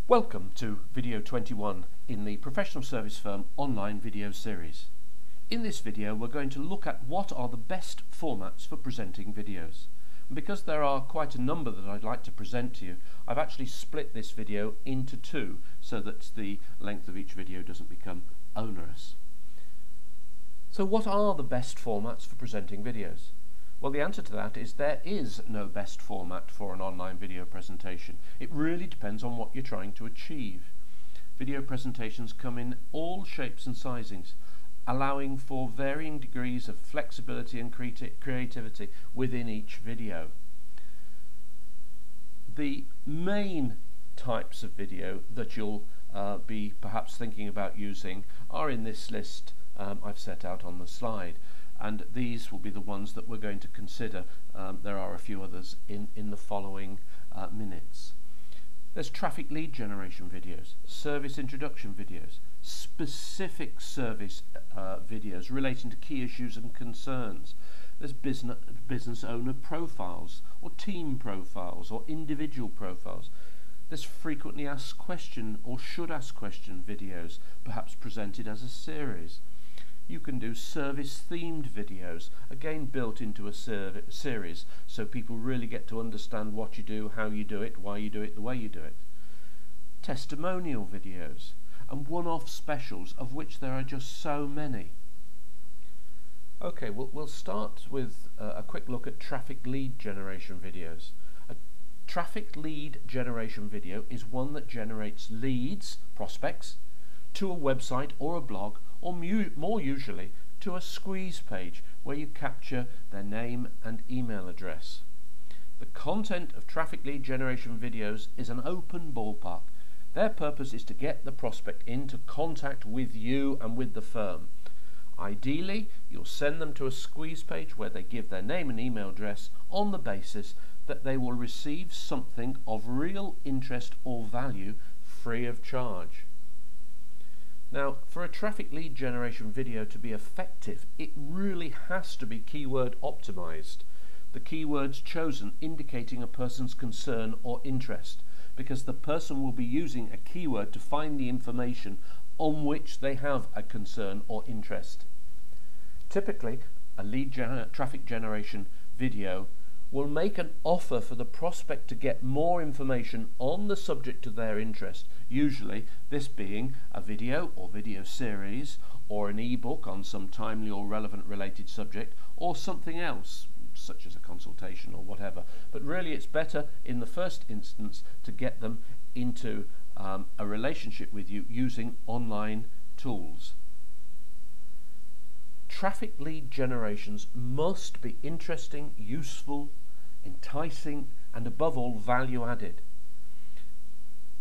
Welcome to video 21 in the Professional Service Firm online video series. In this video we're going to look at what are the best formats for presenting videos. And because there are quite a number that I'd like to present to you, I've actually split this video into two so that the length of each video doesn't become onerous. So what are the best formats for presenting videos? Well, the answer to that is there is no best format for an online video presentation. It really depends on what you're trying to achieve. Video presentations come in all shapes and sizings, allowing for varying degrees of flexibility and creativity within each video. The main types of video that you'll be perhaps thinking about using are in this list I've set out on the slide. And these will be the ones that we're going to consider. There are a few others in the following minutes. There's traffic lead generation videos, service introduction videos, specific service videos relating to key issues and concerns. There's business owner profiles, or team profiles, or individual profiles. There's frequently asked question or should ask question videos, perhaps presented as a series. You can do service-themed videos, again built into a series, so people really get to understand what you do, how you do it, why you do it, the way you do it. Testimonial videos, and one-off specials, of which there are just so many. Okay, we'll start with a quick look at traffic lead generation videos. A traffic lead generation video is one that generates leads, prospects, to a website or a blog, or more usually to a squeeze page where you capture their name and email address. The content of traffic lead generation videos is an open ballpark. Their purpose is to get the prospect into contact with you and with the firm. Ideally, you'll send them to a squeeze page where they give their name and email address on the basis that they will receive something of real interest or value free of charge. Now, for a traffic lead generation video to be effective, it really has to be keyword optimized. The keywords chosen indicating a person's concern or interest, because the person will be using a keyword to find the information on which they have a concern or interest. Typically, a lead traffic generation video will make an offer for the prospect to get more information on the subject of their interest, usually this being a video or video series, or an ebook on some timely or relevant related subject, or something else such as a consultation or whatever. But really it's better in the first instance to get them into a relationship with you using online tools. Traffic lead generations must be interesting, useful, enticing, and above all value added.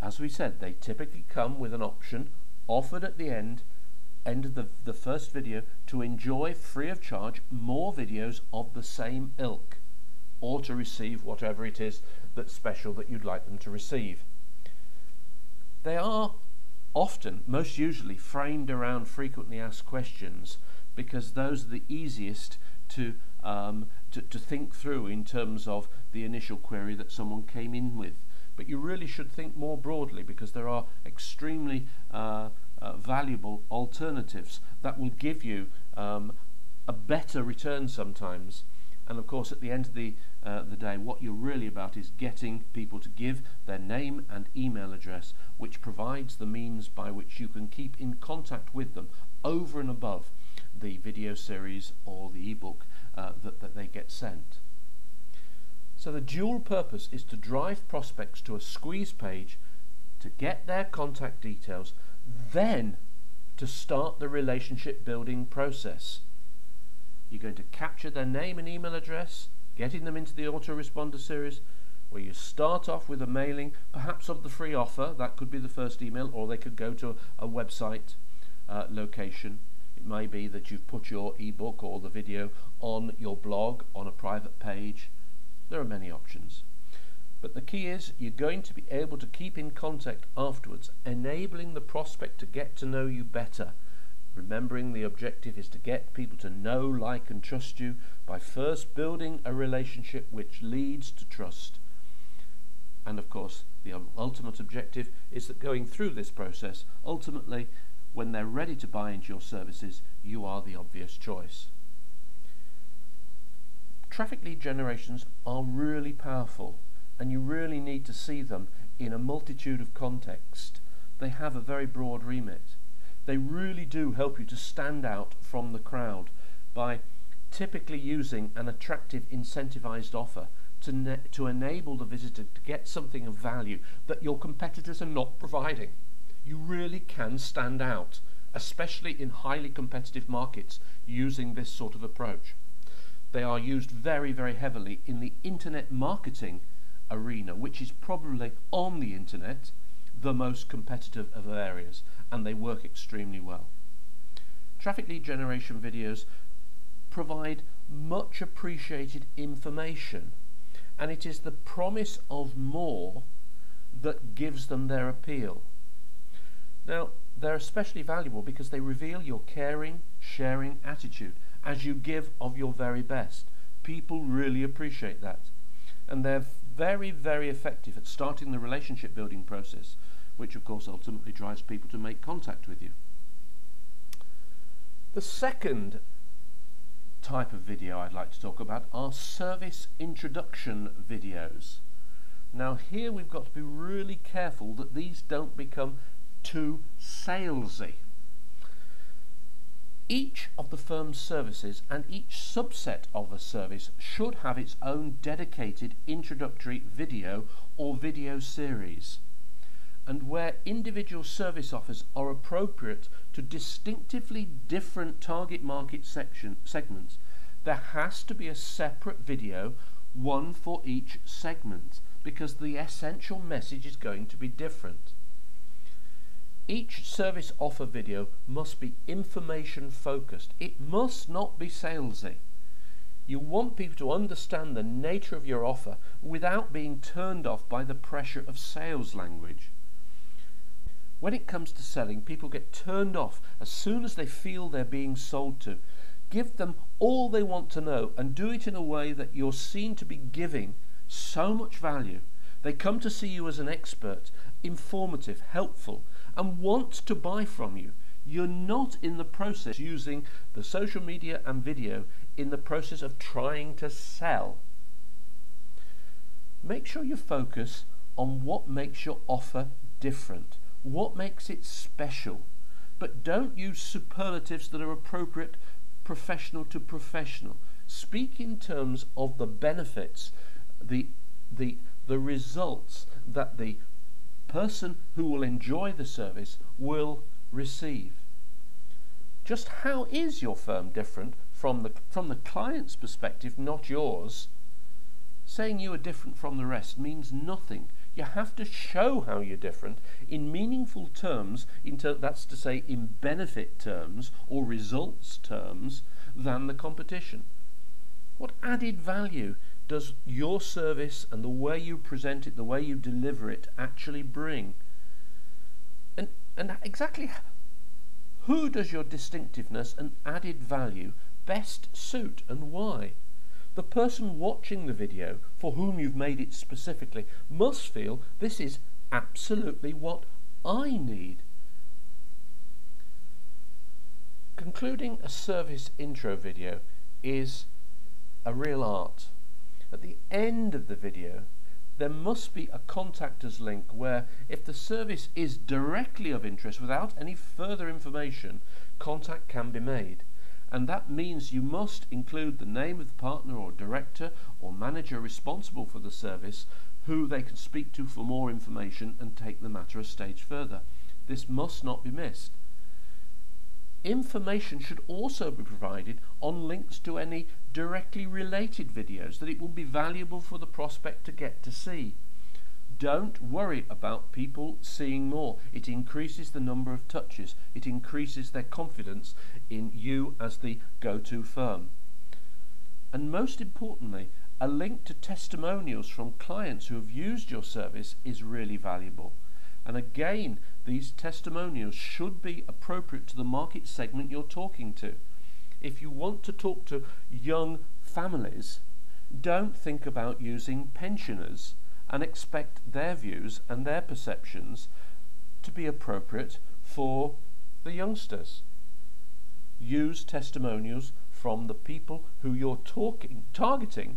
As we said, they typically come with an option offered at the end of the first video to enjoy free of charge more videos of the same ilk, or to receive whatever it is that's special that you'd like them to receive. They are often, most usually, framed around frequently asked questions, because those are the easiest to think through in terms of the initial query that someone came in with. But you really should think more broadly, because there are extremely valuable alternatives that will give you a better return sometimes. And of course, at the end of the day, what you're really about is getting people to give their name and email address, which provides the means by which you can keep in contact with them over and above the video series or the ebook that they get sent. So the dual purpose is to drive prospects to a squeeze page to get their contact details, then to start the relationship building process. You're going to capture their name and email address, getting them into the autoresponder series, where you start off with a mailing, perhaps of the free offer. That could be the first email, or they could go to a website location. It may be that you've put your ebook or the video on your blog, on a private page. There are many options. But the key is you're going to be able to keep in contact afterwards, enabling the prospect to get to know you better. Remembering the objective is to get people to know, like and trust you by first building a relationship which leads to trust. And of course, The ultimate objective is that going through this process, ultimately, when they're ready to buy into your services, you are the obvious choice. Traffic lead generations are really powerful, and you really need to see them in a multitude of contexts. They have a very broad remit. They really do help you to stand out from the crowd by typically using an attractive incentivized offer to enable the visitor to get something of value that your competitors are not providing. You really can stand out, especially in highly competitive markets, using this sort of approach. They are used very, very heavily in the internet marketing arena, which is probably on the internet the most competitive of areas, and they work extremely well. Traffic lead generation videos provide much appreciated information, and it is the promise of more that gives them their appeal. Now, they're especially valuable because they reveal your caring, sharing attitude as you give of your very best. People really appreciate that, and they're very, very effective at starting the relationship building process, which of course ultimately drives people to make contact with you. The second type of video I'd like to talk about are service introduction videos. Now here we've got to be really careful that these don't become too salesy. Each of the firm's services and each subset of a service should have its own dedicated introductory video or video series. And where individual service offers are appropriate to distinctively different target market segments, there has to be a separate video, one for each segment, because the essential message is going to be different. Each service offer video must be information focused. It must not be salesy. You want people to understand the nature of your offer without being turned off by the pressure of sales language. When it comes to selling, people get turned off as soon as they feel they're being sold to. Give them all they want to know and do it in a way that you're seen to be giving so much value. They come to see you as an expert, informative, helpful, and want to buy from you. You're not in the process using the social media and video in the process of trying to sell. Make sure you focus on what makes your offer different. What makes it special? But don't use superlatives that are appropriate professional to professional. Speak in terms of the benefits, the results that the person who will enjoy the service will receive. Just how is your firm different from the client's perspective, not yours? Saying you are different from the rest means nothing. You have to show how you're different in meaningful terms, that's to say in benefit terms or results terms, than the competition. What added value does your service and the way you present it, the way you deliver it, actually bring? And exactly who does your distinctiveness and added value best suit, and why? The person watching the video, for whom you've made it specifically, must feel this is absolutely what I need. Concluding a service intro video is a real art. At the end of the video, there must be a contact us link where, if the service is directly of interest without any further information, contact can be made. And that means you must include the name of the partner or director or manager responsible for the service, who they can speak to for more information and take the matter a stage further. This must not be missed. Information should also be provided on links to any directly related videos that it will be valuable for the prospect to get to see. Don't worry about people seeing more. It increases the number of touches. It increases their confidence in you as the go-to firm. And most importantly, a link to testimonials from clients who have used your service is really valuable. And again, these testimonials should be appropriate to the market segment you're talking to. If you want to talk to young families, don't think about using pensioners and expect their views and their perceptions to be appropriate for the youngsters. Use testimonials from the people who you're targeting,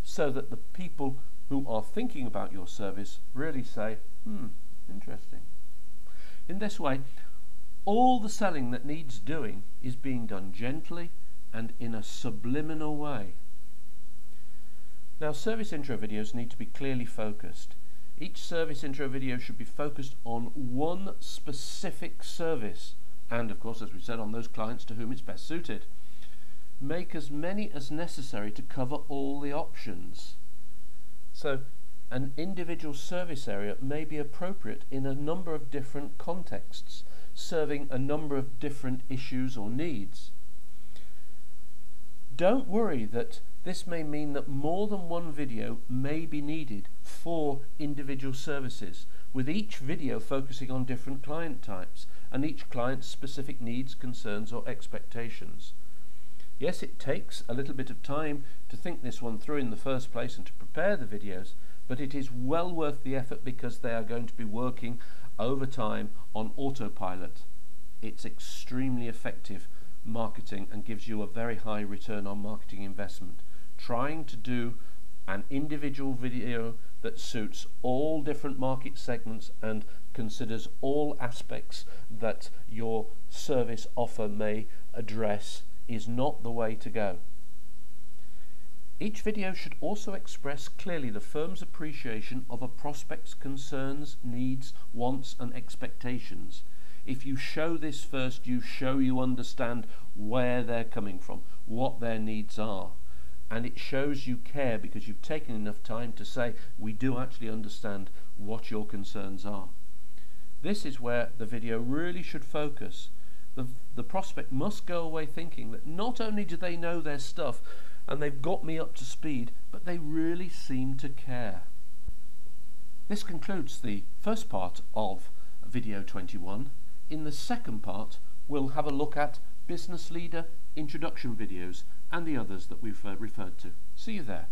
so that the people who are thinking about your service really say, interesting. In this way, all the selling that needs doing is being done gently and in a subliminal way. Now, service intro videos need to be clearly focused. Each service intro video should be focused on one specific service, and of course, as we said, on those clients to whom it's best suited. Make as many as necessary to cover all the options. So an individual service area may be appropriate in a number of different contexts, serving a number of different issues or needs. Don't worry that this may mean that more than one video may be needed for individual services, with each video focusing on different client types and each client's specific needs, concerns or expectations. Yes, it takes a little bit of time to think this one through in the first place and to prepare the videos, but it is well worth the effort because they are going to be working over time on autopilot. It's extremely effective marketing and gives you a very high return on marketing investment. Trying to do an individual video that suits all different market segments and considers all aspects that your service offer may address is not the way to go. Each video should also express clearly the firm's appreciation of a prospect's concerns, needs, wants and expectations. If you show this first, you understand where they're coming from, what their needs are, and it shows you care because you've taken enough time to say, we do actually understand what your concerns are. This is where the video really should focus. The prospect must go away thinking that not only do they know their stuff and they've got me up to speed, but they really seem to care. This concludes the first part of video 21. In the second part, we'll have a look at business leader introduction videos and the others that we've referred to. See you there.